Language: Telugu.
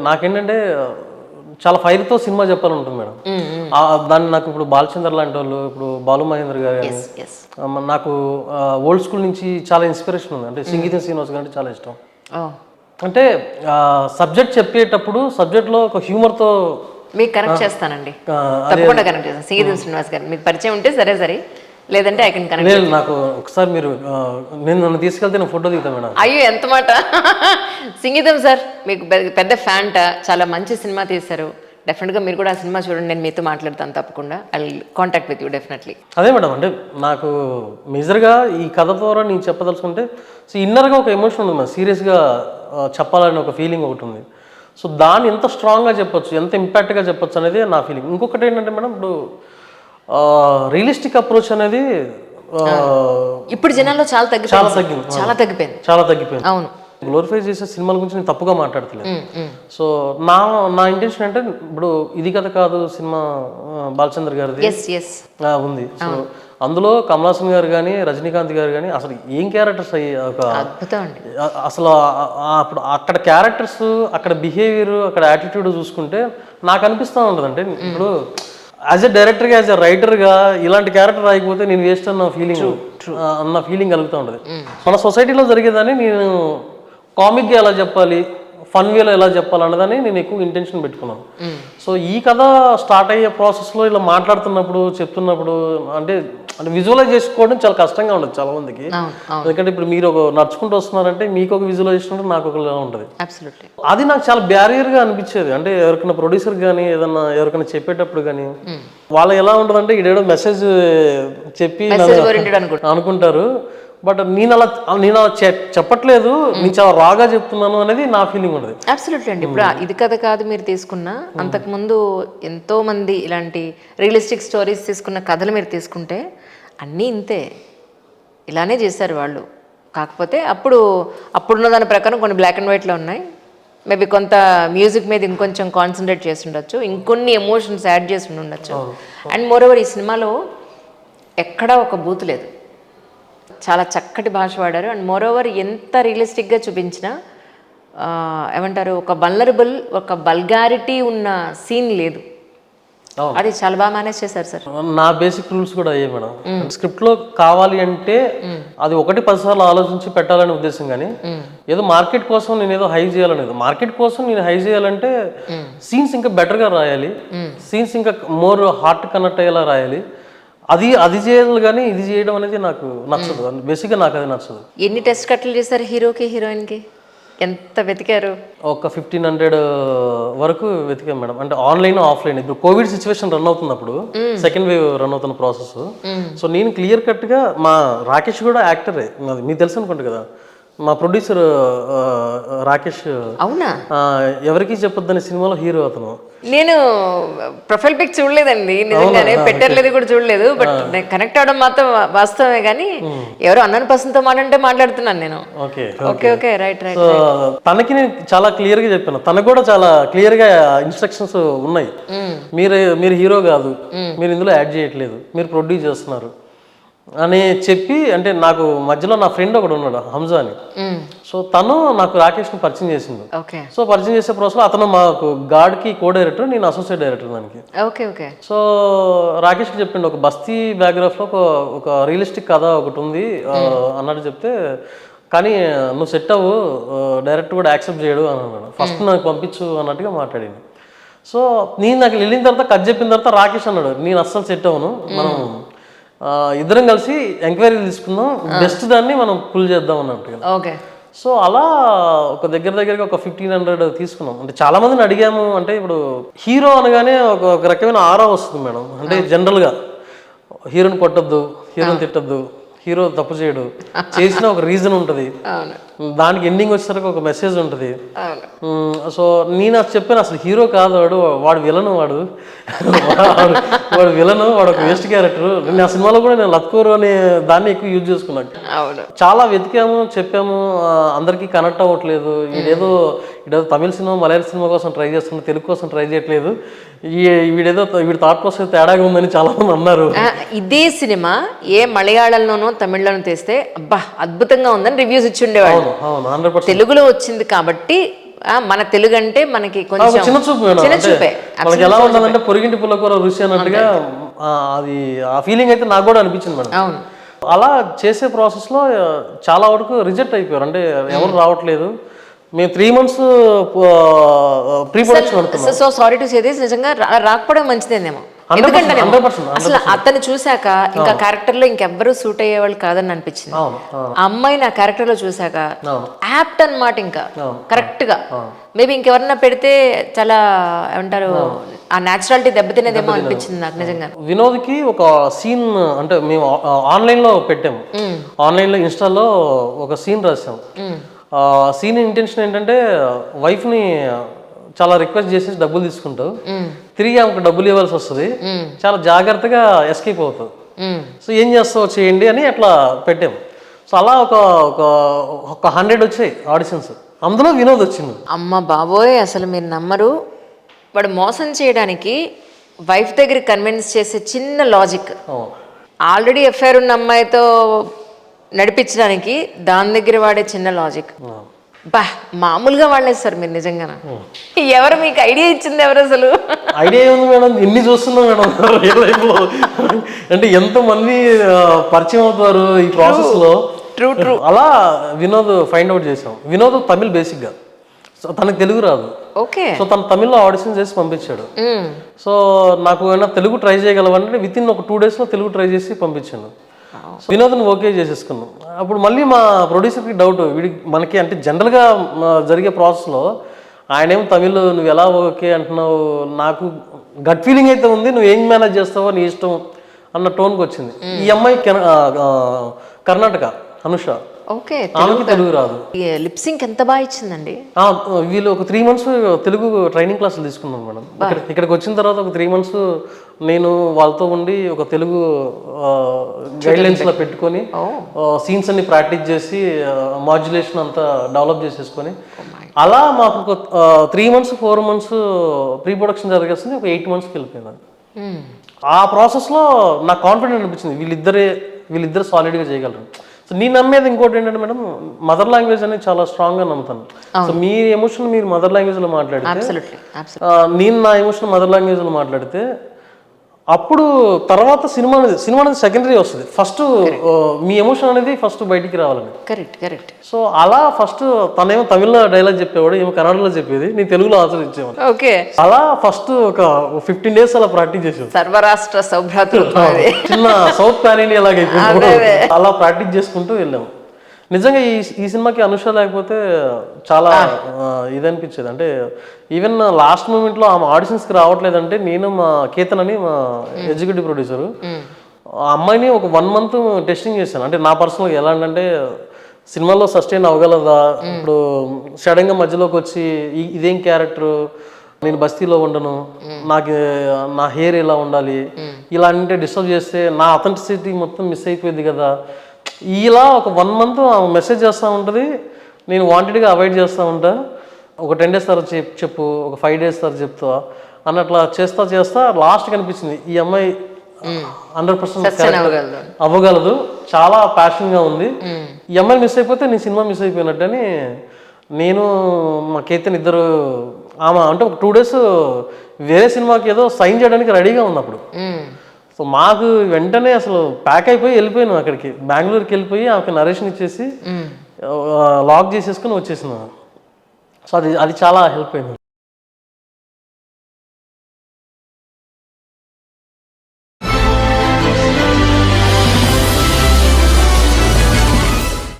నాకేంటంటే చాలా ఫైర్తో సినిమా చెప్పాలంటుంది మేడం. దాన్ని నాకు ఇప్పుడు బాలచంద్ర లాంటి వాళ్ళు, ఇప్పుడు బాలు మహేంద్ర గారు కానీ, నాకు ఓల్డ్ స్కూల్ నుంచి చాలా ఇన్స్పిరేషన్ ఉంది. అంటే సంగీతం శ్రీనివాస్ గారు అంటే చాలా ఇష్టం. అంటే సబ్జెక్ట్ చెప్పేటప్పుడు సబ్జెక్ట్లో ఒక హ్యూమర్తో మీకు కనెక్ట్ చేస్తానండి, తప్పకుండా కనెక్ట్ చేస్తాను. సంగీతం శ్రీనివాస్ గారు మీకు పరిచయం ఉంటే సరే, లేదంటే ఐ కెన్ కనెక్ట్. లేదు, నాకు ఒకసారి మీరు నన్ను తీసుకెళ్తే నేను ఫోటో దిగుతాను మేడం. అయ్యో ఎంత మాట. సంగీతం సార్ మీకు పెద్ద ఫ్యాన్ట, చాలా మంచి సినిమా తీశారు. డెఫినెట్గా మీరు కూడా ఆ సినిమా చూడండి, నేను మీతో మాట్లాడతాను తప్పకుండా. I will contact with you definitely. అదే మేడం, అంటే నాకు మేజర్గా ఈ కథ ద్వారా నేను చెప్పదలుచుకుంటే ఇన్నర్గా ఒక ఎమోషన్ ఉంది మేడం. సీరియస్గా చెప్పాలని ఒక ఫీలింగ్ ఒకటి ఉంది. సో దాన్ని ఎంత స్ట్రాంగ్గా చెప్పొచ్చు, ఎంత ఇంపాక్ట్గా చెప్పొచ్చు అనేది నా ఫీలింగ్. ఇంకొకటి ఏంటంటే మేడం, ఇప్పుడు రియలిస్టిక్ అప్రోచ్ అనేది ఇప్పుడు జనాల్లో చాలా తగ్గిపోయింది. అవును, గ్లోరిఫై చేసే సినిమాల గురించి నేను తప్పుగా మాట్లాడతలేదు. సో నా ఇంటెన్షన్ అంటే, ఇప్పుడు ఇది కథ కాదు సినిమా బాలచంద్ర గారిది ఉంది. సో అందులో కమల్ హాసన్ గారు కానీ, రజనీకాంత్ గారు కానీ అసలు ఏం క్యారెక్టర్స్ అసలు అప్పుడు అక్కడ క్యారెక్టర్స్, అక్కడ బిహేవియర్, అక్కడ యాటిట్యూడ్ చూసుకుంటే నాకు అనిపిస్తూ ఉంటుంది. అంటే ఇప్పుడు యాజ్ ఎ డైరెక్టర్గా, యాజ్ ఎ రైటర్గా ఇలాంటి క్యారెక్టర్ రాకపోతే నేను వేస్ట్ అన్న ఫీలింగ్ కలుగుతూ ఉంటుంది. మన సొసైటీలో జరిగేదాన్ని నేను కామిక్గా ఎలా చెప్పాలి, ఫన్ వేలో ఎలా చెప్పాలన్నదని నేను ఎక్కువ ఇంటెన్షన్ పెట్టుకున్నాను. సో ఈ కథ స్టార్ట్ అయ్యే ప్రాసెస్లో ఇలా మాట్లాడుతున్నప్పుడు, చెప్తున్నప్పుడు అంటే విజువలైజ్ చేసుకోవడం చాలా కష్టంగా ఉండదు చాలా మందికి. ఎందుకంటే ఇప్పుడు మీరు ఒక నడుచుకుంటూ వస్తున్నారంటే మీకు ఒక విజువలైజేషన్ ఉంటుంది, నాకు ఒకలా ఉంటుంది. అది నాకు చాలా బ్యారియర్గా అనిపించేది. అంటే ఎవరికైనా ప్రొడ్యూసర్ కానీ ఏదన్నా ఎవరికైనా చెప్పేటప్పుడు కానీ వాళ్ళు ఎలా ఉంటుందంటే ఇదేదో మెసేజ్ చెప్పి అనుకుంటారు. బట్ నేను అలా చెప్పట్లేదు, నేను చాలా రాగా చెప్తున్నాను అనేది నా ఫీలింగ్ ఉండదు. అబ్సల్యూట్లీ అండి. ఇప్పుడు ఇది కథ కాదు మీరు తీసుకున్న, అంతకుముందు ఎంతో మంది ఇలాంటి రియలిస్టిక్ స్టోరీస్ తీసుకున్న కథలు మీరు తీసుకుంటే అన్నీ ఇంతే, ఇలానే చేశారు వాళ్ళు. కాకపోతే అప్పుడున్న దాని ప్రకారం కొన్ని బ్లాక్ అండ్ వైట్లో ఉన్నాయి. మేబీ కొంత మ్యూజిక్ మీద ఇంకొంచెం కాన్సన్ట్రేట్ చేసి ఉండొచ్చు, ఇంకొన్ని ఎమోషన్స్ యాడ్ చేసి ఉండొచ్చు. అండ్ మోర్ ఓవర్ ఈ సినిమాలో ఎక్కడా ఒక బూత్ లేదు, చాలా చక్కటి భాష వాడారు. అండ్ మోర్ ఓవర్ ఎంత రియలిస్టిక్గా చూపించినా ఏమంటారు, ఒక వల్నరబుల్, ఒక వల్గారిటీ ఉన్న సీన్ లేదు. అది చాలా బాగా మేనేజ్ చేశారు సార్. నా బేసిక్ రూల్స్ కూడా అయ్యే మేడం. స్క్రిప్ట్లో కావాలి అంటే అది 1-10 సార్లు ఆలోచించి పెట్టాలనే ఉద్దేశం, కానీ ఏదో మార్కెట్ కోసం నేను ఏదో హై చేయాలనేది. మార్కెట్ కోసం నేను హై చేయాలంటే సీన్స్ ఇంకా బెటర్గా రాయాలి, సీన్స్ ఇంకా మోర్ హార్ట్ కనెక్ట్ అయ్యేలా రాయాలి. అది చేయాలి, కానీ ఇది చేయడం అనేది నాకు నచ్చదు. బేసిక్గా నాకు అది నచ్చదు. ఎన్ని టెస్ట్ కట్లు చేశారు హీరోకి, హీరోయిన్కి? ఎంత వెతికారు? ఒక 1500 వరకు వెతికాం మేడం. అంటే ఆన్లైన్, ఆఫ్లైన్. ఇప్పుడు కోవిడ్ సిచ్యువేషన్ రన్ అవుతున్నప్పుడు, సెకండ్ వేవ్ రన్ అవుతున్న ప్రాసెస్. సో నేను క్లియర్ కట్గా, మా రాకేష్ కూడా యాక్టరే, అది మీకు తెలుసు అనుకుంటా కదా, మా ప్రొడ్యూసర్ రాకేష్. అవునా? ఎవరికి చెప్పొద్దని సినిమాలో హీరో అతను. నేను ప్రొఫైల్ పిక్ చూడలేదండి నిజంగానే, పెట్టలేదు కూడా చూడలేదు. బట్ నేను కనెక్ట్ అవడం మాత్రం వాస్తవమే, కానీ ఎవరో అన్నన్ పర్సన్తో మాట్లాడుతున్నాను నేను. Okay right. సో తనకి నేను చాలా క్లియర్ గా చెప్పాను, తనకు కూడా చాలా క్లియర్ గా ఇన్స్ట్రక్షన్స్ ఉన్నాయి. మీరు హీరో కాదు, మీరు ఇందులో యాడ్ చేయట్లేదు, మీరు ప్రొడ్యూస్ చేస్తున్నారు అని చెప్పి. అంటే నాకు మధ్యలో నా ఫ్రెండ్ ఒకడు ఉన్నాడు, హంజా అని. సో తను నాకు రాకేష్ని పరిచయం చేసిండు. సో పరిచయం చేసే ప్రాసెస్లో అతను మాకు గాడ్కి కో డైరెక్టర్, నేను అసోసియేట్ డైరెక్టర్ దానికి. సో రాకేష్కి చెప్పిండు, ఒక బస్తీ బ్యాక్గ్రాఫ్లో ఒక రియలిస్టిక్ కథ ఒకటి ఉంది అన్నట్టు చెప్తే, కానీ నువ్వు సెట్ అవ్వు, డైరెక్టర్ కూడా యాక్సెప్ట్ చేయడు అని అన్నాడు. ఫస్ట్ నాకు పంపించు అన్నట్టుగా మాట్లాడింది. సో నేను నాకు వెళ్ళిన తర్వాత కథ చెప్పిన తర్వాత రాకేష్ అన్నాడు, నేను అస్సలు సెట్ అవ్వను, మనం ఇద్దరం కలిసి ఎంక్వైరీ తీసుకుందాం, బెస్ట్ దాన్ని మనం పుల్ చేద్దాం అన్నట్టుగా. సో అలా ఒక దగ్గరగా ఒక 1500 తీసుకున్నాం. అంటే చాలా మందిని అడిగాము. అంటే ఇప్పుడు హీరో అనగానే ఒక రకమైన ఆరా వస్తుంది మేడం. అంటే జనరల్గా హీరోని కొట్టద్దు, హీరోని తిట్టద్దు, హీరో తప్పు చేయడు, చేసిన ఒక రీజన్ ఉంటుంది, దానికి ఎండింగ్ వచ్చేసరికి ఒక మెసేజ్ ఉంటుంది. సో నేను చెప్పాను, అసలు హీరో కాదు వాడు విలను, వాడు విలను, వాడు ఒక వేస్ట్ క్యారెక్టర్. నేను ఆ సినిమాలో కూడా నేను లత్కూరు అనే దాన్ని ఎక్కువ యూజ్ చేసుకున్నాను. చాలా వెతికాము, చెప్పాము, అందరికీ కనెక్ట్ అవ్వట్లేదు. వీడేదో తమిళ సినిమా, మలయాళ సినిమా కోసం ట్రై చేస్తున్నాడు, తెలుగు కోసం ట్రై చేయట్లేదు, వీడి థాట్ ప్రాసెస్ తేడాగా ఉందని చాలా మంది అన్నారు. ఇదే సినిమా ఏ మలయాళంలోనో తమిళ్లోనో తెస్తే అబ్బా అద్భుతంగా ఉందని రివ్యూస్ ఇచ్చి ఉండేవాళ్ళు. తెలుగులో వచ్చింది కాబట్టి మన తెలుగు అంటే మనకి ఒక కొంచెం చిన్న చూపు మేడం. చిన్న అంటే చూపే. మనకి ఎలా ఉంటుందంటే పొరిగింటి పుల్లకూర రుచి అన్నట్టుగా అది ఆ ఫీలింగ్ అయితే నాకు కూడా అనిపించింది మేడం. అవును. అలా చేసే ప్రాసెస్లో చాలా వరకు రిజెక్ట్ అయిపోయారు. అంటే ఎవరు రావట్లేదు, మేము 3 months ప్రీ ప్రొడక్షన్ అనుకున్నాం. So sorry to say this, నిజంగా రాకపోవడం మంచిదేనేమో. 100%, ఎందుకంటే 100%. అసలు అతను చూశాక ఇంకా క్యారెక్టర్ లో ఇంకెవ్వరూ సూట్ అయ్యే వాళ్ళు కాదని అనిపించింది. అవును, ఆ అమ్మాయి నా క్యారెక్టర్ లో చూశాక అవును, యాప్ట్ అన్నమాట. ఇంకా కరెక్ట్ గా మేబీ ఇంకెవరన్నా పెడితే చాలా ఏమంటారు ఆ న్యాచురాలిటీ దెబ్బతినేదేమో అనిపించింది నాకు నిజంగా. వినోద్కి ఒక సీన్ అంటే మేము ఆన్లైన్లో పెట్టాము. ఆన్లైన్లో ఇన్స్టాలో ఒక సీన్ రాసాము. సీన్ ఇంటెన్షన్ ఏంటంటే వైఫ్ని చాలా రిక్వెస్ట్ చేసేసి డబ్బులు తీసుకుంటావు, తిరిగి ఆమెకు డబ్బులు ఇవ్వాల్సి వస్తుంది, చాలా జాగ్రత్తగా ఎస్కేప్ అవుతావు, సో ఏం చేస్తావు చేయండి అని అట్లా పెట్టాము. సో అలా ఒక 100 వచ్చాయి ఆడిషన్స్, అందులో వినోద్ వచ్చింది. అమ్మ బాబోయ్, అసలు మీరు నమ్మరు. వాడు మోసం చేయడానికి వైఫ్ దగ్గర కన్విన్స్ చేసే చిన్న లాజిక్, ఆల్రెడీ ఎఫ్ఐఆర్ ఉన్న అమ్మాయితో నడిపించడానికి దాని దగ్గర వాడే చిన్న లాజిక్, బా మామూలుగా వాడలేదు సార్ మీరు నిజంగా. ఎవరు మీకు ఐడియా ఇచ్చింది ఎవరు అసలు? ఐడియా ఉంది మేడం, ఎన్ని చూస్తున్నాం మేడం రియల్ లైఫ్లో. అంటే ఎంతమంది పరిచయం అవుతారు ఈ ప్రాసెస్లో. True true. అలా వినోద్ ఫైండ్ అవుట్ చేసాం. వినోద్ తమిళ్ బేసిక్గా, సో తనకు తెలుగు రాదు. ఓకే. సో తను తమిళ్లో ఆడిషన్ చేసి పంపించాడు. సో నాకు ఏమైనా తెలుగు ట్రై చేయగలవంటే విత్ ఇన్ ఒక 2 daysలో తెలుగు ట్రై చేసి పంపించాను. వినోద్ని ఓకే చేసేసుకున్నాం. అప్పుడు మళ్ళీ మా ప్రొడ్యూసర్కి డౌట్, వీడికి మనకి అంటే జనరల్గా జరిగే ప్రాసెస్లో ఆయనేమో తమిళ్ నువ్వు ఎలా ఓకే అంటున్నావు, నాకు గట్ ఫీలింగ్ అయితే ఉంది, నువ్వు ఏం మేనేజ్ చేస్తావో నీ ఇష్టం అన్న టోన్కి వచ్చింది. ఈ అమ్మాయి కర్ణాటక అనుష, ఓకే, ఆమెకి తెలుగు రాదు. లిప్సింగ్ ఎంత బాగా ఇచ్చిందండి. వీళ్ళు ఒక 3 months తెలుగు ట్రైనింగ్ క్లాసులు తీసుకున్నాను మేడం. ఇక్కడికి వచ్చిన తర్వాత ఒక 3 months నేను వాళ్ళతో ఉండి ఒక తెలుగు గైడ్లైన్స్లో పెట్టుకొని సీన్స్ అన్ని ప్రాక్టీస్ చేసి మాడ్యులేషన్ అంతా డెవలప్ చేసేసుకొని అలా మాకు ఒక 3 months 4 months ప్రీ ప్రొడక్షన్ జరిగేస్తుంది. ఒక 8 monthsకి వెళ్ళిపోయింది. ఆ ప్రాసెస్లో నాకు కాన్ఫిడెంట్ అనిపించింది, వీళ్ళిద్దరు సాలిడ్గా చేయగలరు. సో నేను నమ్మేది ఇంకోటి ఏంటంటే మేడం, మదర్ లాంగ్వేజ్ అనేది చాలా స్ట్రాంగ్గా నమ్ముతాను. సో మీ ఎమోషన్ మీరు మదర్ లాంగ్వేజ్లో మాట్లాడితే, నేను నా ఎమోషన్ మదర్ లాంగ్వేజ్లో మాట్లాడితే అప్పుడు తర్వాత సినిమా అనేది సెకండరీ వస్తుంది. ఫస్ట్ మీ ఎమోషన్ అనేది ఫస్ట్ బయటికి రావాలని. కరెక్ట్. సో అలా ఫస్ట్ తనేమో తమిళ్లో డైలాగ్ చెప్పేవాడు, ఏమో కన్నడలో చెప్పేది, నేను తెలుగులో ఆన్సర్ ఇచ్చేవాడు. ఓకే. అలా ఫస్ట్ ఒక 15 days అలా ప్రాక్టీస్ చేసాం. సర్వరాష్ట్ర సౌభ్రాతృత్వం, చిన్న సౌత్ పాన్ ఇండియా లాగా అయిపోయింది. అలా ప్రాక్టీస్ చేసుకుంటూ వెళ్ళాము. నిజంగా ఈ సినిమాకి అనుష లేకపోతే చాలా ఇది అనిపించేది. అంటే ఈవెన్ లాస్ట్ మూమెంట్లో ఆమె ఆడిషన్స్కి రావట్లేదంటే నేను మా కేతన్ అని మా ఎగ్జిక్యూటివ్ ప్రొడ్యూసరు, ఆ అమ్మాయిని ఒక 1 month టెస్టింగ్ చేశాను. అంటే నా పర్సనల్గా ఎలా అంటే సినిమాలో సస్టైన్ అవ్వగలదా, ఇప్పుడు సడన్గా మధ్యలోకి వచ్చి ఇదేం క్యారెక్టరు, నేను బస్తీలో ఉండను, నాకు నా హెయిర్ ఇలా ఉండాలి, ఇలా అంటే డిస్టర్బ్ చేస్తే నా అథెంటిసిటీ మొత్తం మిస్ అయిపోయింది కదా, ఇలా ఒక 1 month మెసేజ్ చేస్తూ ఉంటుంది, నేను వాంటెడ్గా అవాయిడ్ చేస్తూ ఉంటా. ఒక 10 days తర్వాత చెప్పు, ఒక 5 days తర్వాత చెప్తా అన్నట్లా చేస్తా లాస్ట్కి అనిపించింది ఈ అమ్మాయి 100% అవ్వగలదు, చాలా ప్యాషన్గా ఉంది, ఈ అమ్మాయి మిస్ అయిపోతే నేను సినిమా మిస్ అయిపోయినట్టని నేను మా కేతన్ ఇద్దరు ఆమె అంటే ఒక 2 days వేరే సినిమాకి ఏదో సైన్ చేయడానికి రెడీగా ఉన్నప్పుడు. సో మాకు వెంటనే అసలు ప్యాక్ అయిపోయి వెళ్ళిపోయాను అక్కడికి, బెంగళూరుకి వెళ్ళిపోయి ఆమెకి నరేషన్ ఇచ్చేసి లాక్ చేసేసుకుని వచ్చేసినాను. సో అది చాలా హెల్ప్ అయింది.